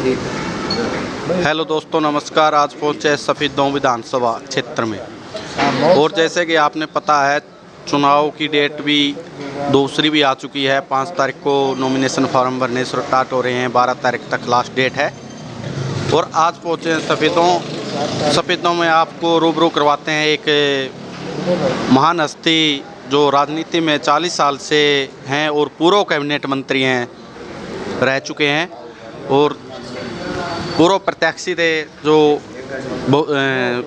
Hello दोस्तों, नमस्कार। आज पहुंचे सफेदों विधानसभा क्षेत्र में, और जैसे कि आपने पता है चुनाव की डेट भी दूसरी भी आ चुकी है। 5 तारीख को नॉमिनेशन फॉर्म भरने स्टार्ट हो रहे हैं, 12 तारीख तक लास्ट डेट है। और आज पहुंचे हैं सफेदों में आपको रूबरू करवाते हैं एक महान हस्ती जो राजनीति में 40 साल से हैं और पूर्व कैबिनेट मंत्री हैं, रह चुके हैं और पूर्व प्रत्याशी थे जो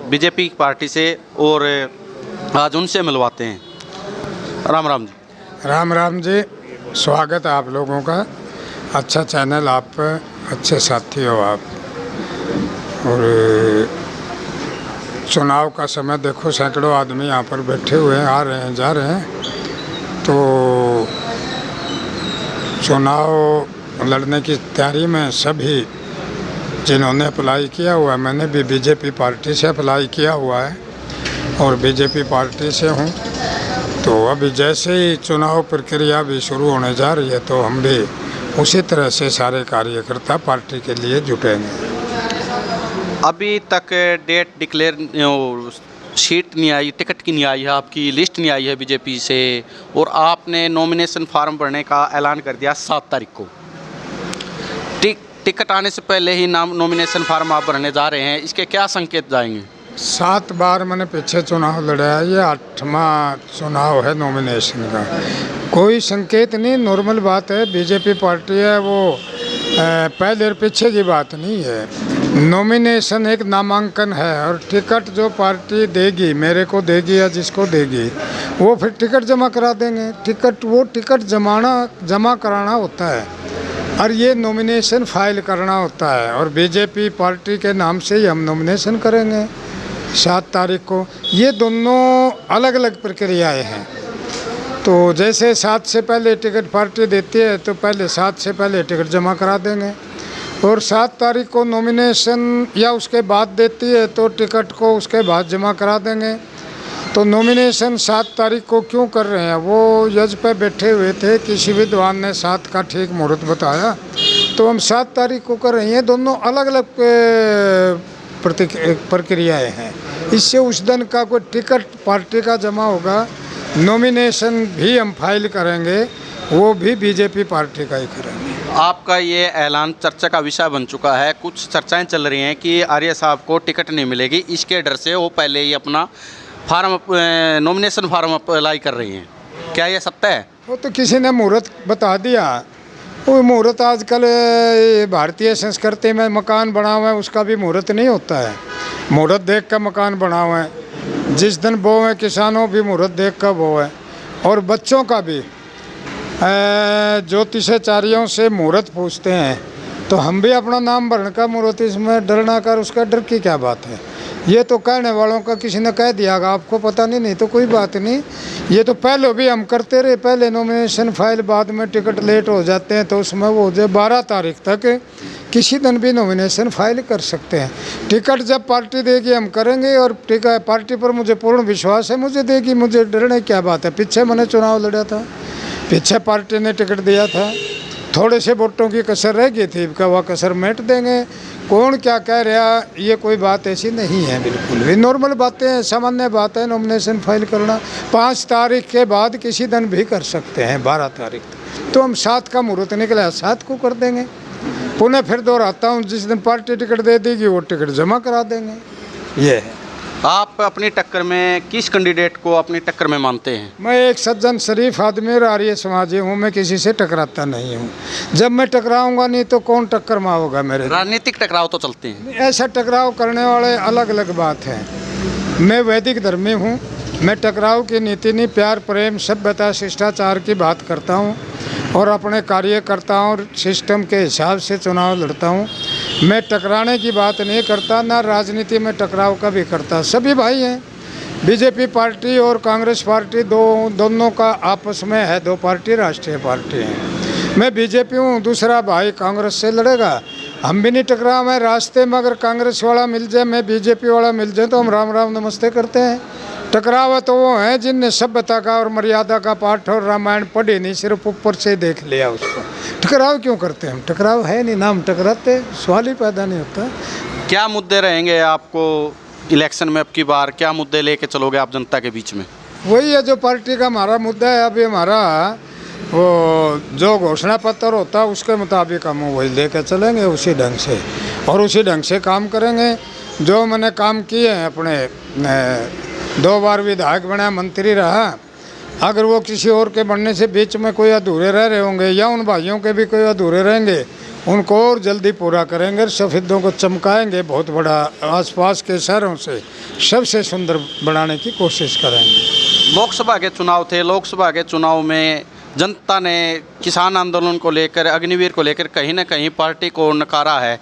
बीजेपी पार्टी से, और आज उनसे मिलवाते हैं। राम राम जी। राम राम जी, स्वागत है आप लोगों का। अच्छा चैनल, आप अच्छे साथी हो आप। और चुनाव का समय देखो, सैकड़ों आदमी यहाँ पर बैठे हुए हैं, आ रहे हैं जा रहे हैं। तो चुनाव लड़ने की तैयारी में सभी जिन्होंने अप्लाई किया हुआ है, मैंने भी बीजेपी पार्टी से अप्लाई किया हुआ है और बीजेपी पार्टी से हूँ। तो अभी जैसे ही चुनाव प्रक्रिया भी शुरू होने जा रही है तो हम भी उसी तरह से सारे कार्यकर्ता पार्टी के लिए जुटेंगे। अभी तक डेट डिक्लेयर शीट नहीं आई, टिकट की नहीं आई है, आपकी लिस्ट नहीं आई है बीजेपी से, और आपने नॉमिनेशन फार्म भरने का ऐलान कर दिया 7 तारीख को। टिकट आने से पहले ही नॉमिनेशन फार्म आप भरने जा रहे हैं, इसके क्या संकेत जाएंगे? 7 बार मैंने पीछे चुनाव लड़ा है, ये 8वां चुनाव है नॉमिनेशन का। कोई संकेत नहीं, नॉर्मल बात है। बीजेपी पार्टी है, वो पहले और पीछे की बात नहीं है। नॉमिनेशन एक नामांकन है और टिकट जो पार्टी देगी, मेरे को देगी या जिसको देगी, वो फिर टिकट जमा करा देंगे। टिकट जमा कराना होता है और ये नॉमिनेशन फाइल करना होता है, और बीजेपी पार्टी के नाम से ही हम नॉमिनेशन करेंगे 7 तारीख को। ये दोनों अलग अलग प्रक्रियाएं हैं। तो जैसे 7 से पहले टिकट पार्टी देती है तो पहले 7 से पहले टिकट जमा करा देंगे, और 7 तारीख को नॉमिनेशन या उसके बाद देती है तो टिकट को उसके बाद जमा करा देंगे। तो नॉमिनेशन 7 तारीख को क्यों कर रहे हैं, वो यज पे बैठे हुए थे, किसी विद्वान ने 7 का ठीक मुहूर्त बताया तो हम 7 तारीख को कर रहे हैं। दोनों अलग अलग प्रक्रियाएं हैं। इससे उस दिन का कोई टिकट पार्टी का जमा होगा, नॉमिनेशन भी हम फाइल करेंगे, वो भी बीजेपी पार्टी का ही करेंगे। आपका ये ऐलान चर्चा का विषय बन चुका है। कुछ चर्चाएं चल रही हैं कि आर्य साहब को टिकट नहीं मिलेगी, इसके डर से वो पहले ही अपना नॉमिनेशन फार्म अप्लाई कर रही हैं। क्या ये सत्य है? वो तो किसी ने मुहूर्त बता दिया। वो मुहूर्त आजकल भारतीय संस्कृति में मकान बना हुआ है, उसका भी मुहूर्त नहीं होता है। मुहूर्त देख कर मकान बना हुआ है। जिस दिन बो है, किसानों भी मुहूर्त देख कर बो है, और बच्चों का भी ज्योतिषाचार्यों से मुहूर्त पूछते हैं। तो हम भी अपना नाम भरने का मुहूर्त, इसमें डरना कर, उसका डर की क्या बात है। ये तो कहने वालों का किसी ने कह दिया, आपको पता नहीं तो कोई बात नहीं। ये तो पहले भी हम करते रहे, पहले नॉमिनेशन फाइल, बाद में टिकट लेट हो जाते हैं तो उसमें वो हो जाए 12 तारीख तक किसी दिन भी नॉमिनेशन फाइल कर सकते हैं। टिकट जब पार्टी देगी हम करेंगे, और टिकट पार्टी पर मुझे पूर्ण विश्वास है, मुझे देगी, मुझे डरने क्या बात है। पीछे मैंने चुनाव लड़ा था, पीछे पार्टी ने टिकट दिया था, थोड़े से वोटों की कसर रह गई थी, वह कसर मेट देंगे। कौन क्या कह रहा, ये कोई बात ऐसी नहीं है, बिल्कुल भी नॉर्मल बातें हैं, सामान्य बात है। नॉमिनेशन फाइल करना 5 तारीख के बाद किसी दिन भी कर सकते हैं, 12 तारीख तो हम 7 का मुहूर्त निकला, 7 को कर देंगे। पुनः फिर दोहराता हूँ, जिस दिन पार्टी टिकट दे देगी वो टिकट जमा करा देंगे। ये है। आप अपनी टक्कर में किस कैंडिडेट को अपनी टक्कर में मानते हैं? मैं एक सज्जन शरीफ आदमी और आर्य समाजी हूँ, मैं किसी से टकराता नहीं हूँ। जब मैं टकराऊंगा नहीं तो कौन टक्कर में होगा मेरे? राजनीतिक टकराव तो चलते हैं, ऐसा टकराव करने वाले अलग अलग बात है। मैं वैदिक धर्मी हूँ, मैं टकराव की नीति नहीं, प्यार प्रेम सभ्यता शिष्टाचार की बात करता हूँ और अपने कार्यकर्ताओं और सिस्टम के हिसाब से चुनाव लड़ता हूँ। मैं टकराने की बात नहीं करता, ना राजनीति में टकराव का भी करता। सभी भाई हैं, बीजेपी पार्टी और कांग्रेस पार्टी दोनों का आपस में है, 2 पार्टी राष्ट्रीय पार्टी हैं। मैं बीजेपी हूँ, दूसरा भाई कांग्रेस से लड़ेगा, हम भी नहीं टकराव है। रास्ते में अगर कांग्रेस वाला मिल जाए, मैं बीजेपी वाला मिल जाए तो हम राम राम नमस्ते करते हैं। टकराव तो वो हैं जिनने सभ्यता का और मर्यादा का पाठ और रामायण पढ़ी नहीं, सिर्फ ऊपर से देख लिया उसको। टकराव क्यों करते हैं हम? टकराव है नहीं, नाम टकराते, सवाल ही पैदा नहीं होता। क्या मुद्दे रहेंगे आपको इलेक्शन में अब की बार, क्या मुद्दे लेके चलोगे आप जनता के बीच में? वही है जो पार्टी का हमारा मुद्दा है। अभी हमारा वो जो घोषणा पत्र होता है उसके मुताबिक हम वही लेके चलेंगे, उसी ढंग से, और उसी ढंग से काम करेंगे। जो मैंने काम किए हैं, अपने 2 बार विधायक बना, मंत्री रहा, अगर वो किसी और के बनने से बीच में कोई अधूरे रह रहे होंगे या उन भाइयों के भी कोई अधूरे रहेंगे, उनको और जल्दी पूरा करेंगे, सफ़ेदों को चमकाएंगे, बहुत बड़ा आसपास के शहरों से सबसे सुंदर बनाने की कोशिश करेंगे। लोकसभा के चुनाव थे, लोकसभा के चुनाव में जनता ने किसान आंदोलन को लेकर, अग्निवीर को लेकर कहीं ना कहीं पार्टी को नकारा है,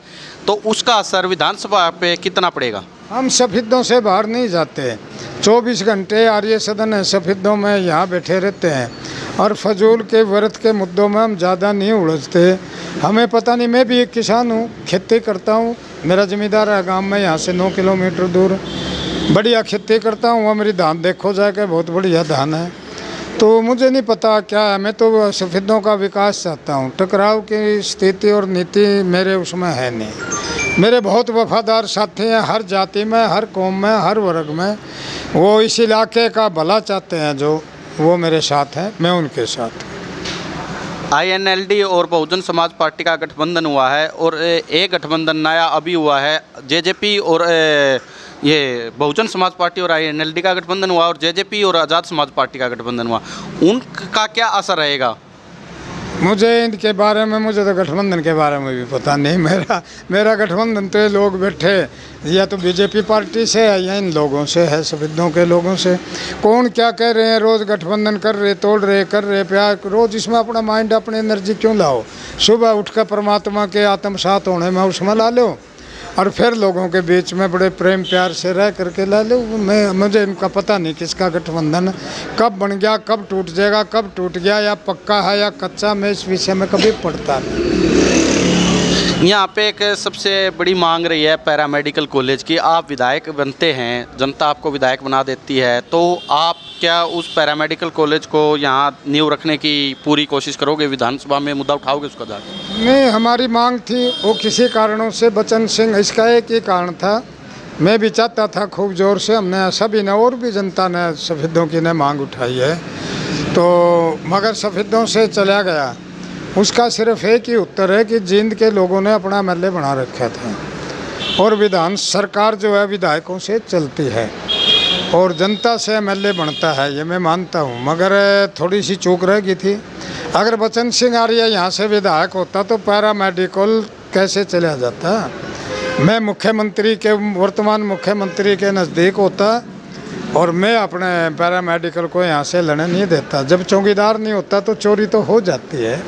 तो उसका असर विधानसभा पे कितना पड़ेगा? हम सफ़ेदों से बाहर नहीं जाते, 24 घंटे आर्य सदन है, सफ़ेदों में यहाँ बैठे रहते हैं, और फजूल के व्रत के मुद्दों में हम ज़्यादा नहीं उलझते। हमें पता नहीं, मैं भी एक किसान हूँ, खेती करता हूँ, मेरा ज़मींदार है गांव में, यहाँ से 9 किलोमीटर दूर, बढ़िया खेती करता हूँ। वहाँ मेरी धान देखो जाके, बहुत बढ़िया धान है। तो मुझे नहीं पता क्या है, मैं तो सफ़ेदों का विकास चाहता हूँ। टकराव की स्थिति और नीति मेरे उसमें है नहीं। मेरे बहुत वफादार साथी हैं, हर जाति में, हर कौम में, हर वर्ग में। वो इस इलाके का भला चाहते हैं, जो वो मेरे साथ हैं, मैं उनके साथ। INLD और बहुजन समाज पार्टी का गठबंधन हुआ है, और एक गठबंधन नया अभी हुआ है, JJP और ये बहुजन समाज पार्टी और INLD का गठबंधन हुआ, और JJP और आज़ाद समाज पार्टी का गठबंधन हुआ। उनका क्या असर रहेगा? मुझे इनके बारे में, मुझे तो गठबंधन के बारे में भी पता नहीं। मेरा गठबंधन तो ये लोग बैठे या तो बीजेपी पार्टी से है या इन लोगों से है, सफ़ेदों के लोगों से। कौन क्या कह रहे हैं, रोज़ गठबंधन कर रहे, तोड़ रहे, कर रहे, प्यार, रोज़ इसमें अपना माइंड, अपनी एनर्जी क्यों लाओ? सुबह उठकर परमात्मा के आत्मसात होने में उसमें ला लो, और फिर लोगों के बीच में बड़े प्रेम प्यार से रह करके ला लो। मुझे इनका पता नहीं किसका गठबंधन कब बन गया, कब टूट जाएगा, कब टूट गया, या पक्का है या कच्चा, मैं इस विषय में कभी पढ़ता नहीं। यहाँ पे एक सबसे बड़ी मांग रही है पैरामेडिकल कॉलेज की। आप विधायक बनते हैं, जनता आपको विधायक बना देती है, तो आप क्या उस पैरामेडिकल कॉलेज को यहाँ नींव रखने की पूरी कोशिश करोगे? विधानसभा में मुद्दा उठाओगे उसका? नहीं, हमारी मांग थी, वो किसी कारणों से बचन सिंह, इसका एक ही कारण था, मैं भी चाहता था खूब ज़ोर से, हमने सभी ने और भी जनता ने, सफ़ेदों की ने मांग उठाई है, तो मगर सफ़ेदों से चला गया। उसका सिर्फ एक ही उत्तर है कि जींद के लोगों ने अपना MLA बना रखा था, और विधान सरकार जो है विधायकों से चलती है, और जनता से MLA बनता है, ये मैं मानता हूँ। मगर थोड़ी सी चूक रह गई थी। अगर बचन सिंह आर्य यहाँ से विधायक होता तो पैरामेडिकल कैसे चला जाता? मैं मुख्यमंत्री के, वर्तमान मुख्यमंत्री के नज़दीक होता, और मैं अपने पैरामेडिकल को यहाँ से लड़ने नहीं देता। जब चौकीदार नहीं होता तो चोरी तो हो जाती है।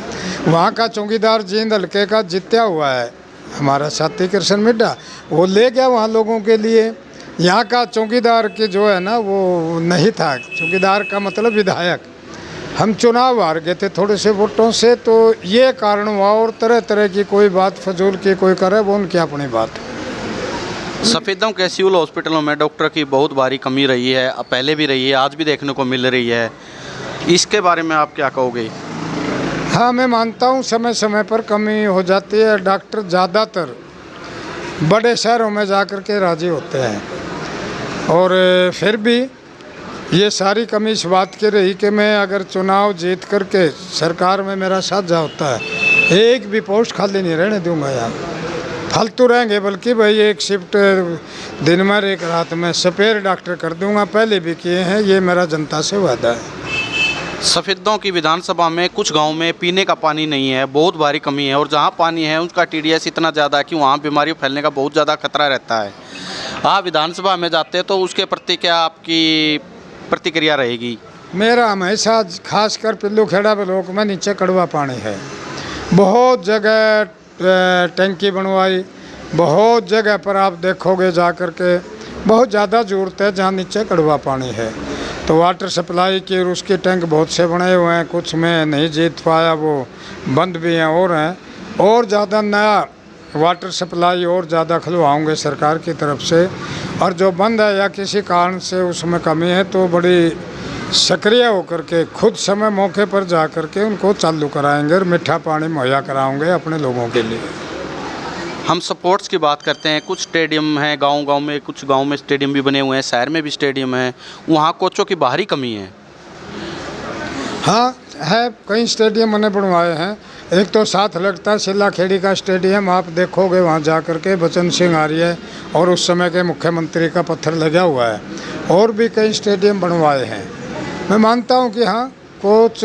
वहाँ का चौकीदार जींद हल्के का जीत्या हुआ है हमारा साथी कृष्ण मिड्डा, वो ले गया वहाँ लोगों के लिए। यहाँ का चौकीदार की जो है ना, वो नहीं था, चौकीदार का मतलब विधायक। हम चुनाव हार गए थे थोड़े से वोटों से, तो ये कारण हुआ। और तरह तरह की कोई बात फजूल की कोई करे, वो उनकी अपनी बात है। सफ़ेदों के सिविल हॉस्पिटलों में डॉक्टर की बहुत भारी कमी रही है, पहले भी रही है, आज भी देखने को मिल रही है। इसके बारे में आप क्या कहोगे? हाँ, मैं मानता हूँ समय समय पर कमी हो जाती है। डॉक्टर ज़्यादातर बड़े शहरों में जा कर के राजी होते हैं, और फिर भी ये सारी कमी इस बात की रही कि मैं अगर चुनाव जीत करके सरकार में मेरा साझा होता है, एक भी पोस्ट खाली नहीं रहने दूंगा। यहाँ फालतू रहेंगे, बल्कि भाई एक शिफ्ट दिन में, एक रात में स्पेयर डॉक्टर कर दूंगा, पहले भी किए हैं, ये मेरा जनता से वादा है। सफ़ेदों की विधानसभा में कुछ गांव में पीने का पानी नहीं है, बहुत भारी कमी है, और जहां पानी है उसका TDS इतना ज़्यादा है कि वहां बीमारी फैलने का बहुत ज़्यादा खतरा रहता है। आप विधानसभा में जाते हैं तो उसके प्रति क्या आपकी प्रतिक्रिया रहेगी? मेरा हमेशा खासकर पिल्लू खेड़ा ब्लॉक में नीचे कड़वा पानी है। बहुत जगह टंकी बनवाई, बहुत जगह पर आप देखोगे जा कर के बहुत ज़्यादा ज़रूरत है जहाँ नीचे कड़वा पानी है। तो वाटर सप्लाई की और उसके टैंक बहुत से बने हुए हैं, कुछ में नहीं जीत पाया, वो बंद भी हैं और हैं, और ज़्यादा नया वाटर सप्लाई और ज़्यादा खुलवाऊंगे सरकार की तरफ से। और जो बंद है या किसी कारण से उसमें कमी है तो बड़ी सक्रिय होकर के खुद समय मौके पर जा कर के उनको चालू कराएंगे और मीठा पानी मुहैया कराएंगे अपने लोगों के लिए। हम स्पोर्ट्स की बात करते हैं, कुछ स्टेडियम हैं गांव-गांव में, कुछ गांव में स्टेडियम भी बने हुए हैं, शहर में भी स्टेडियम है, वहाँ कोचों की बाहरी कमी है। हाँ है, कई स्टेडियम मैंने बनवाए हैं। एक तो साथ लगता है सिल्ला खेड़ी का स्टेडियम, आप देखोगे वहाँ जा कर के बचन सिंह आर्य और उस समय के मुख्यमंत्री का पत्थर लगा हुआ है। और भी कई स्टेडियम बनवाए हैं। मैं मानता हूँ कि हाँ, कोच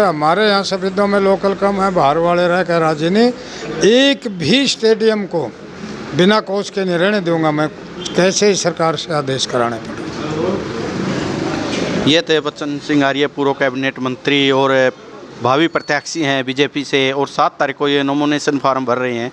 हमारे यहाँ सफेदों में लोकल कम है, बाहर वाले रह कर राजी नहीं। एक भी स्टेडियम को बिना कोच के नहीं रहने दूंगा मैं, कैसे ही सरकार से आदेश कराने पड़े। ये थे बच्चन सिंह आर्य, पूर्व कैबिनेट मंत्री और भावी प्रत्याशी हैं बीजेपी से, और 7 तारीख को ये नॉमिनेशन फार्म भर रहे हैं।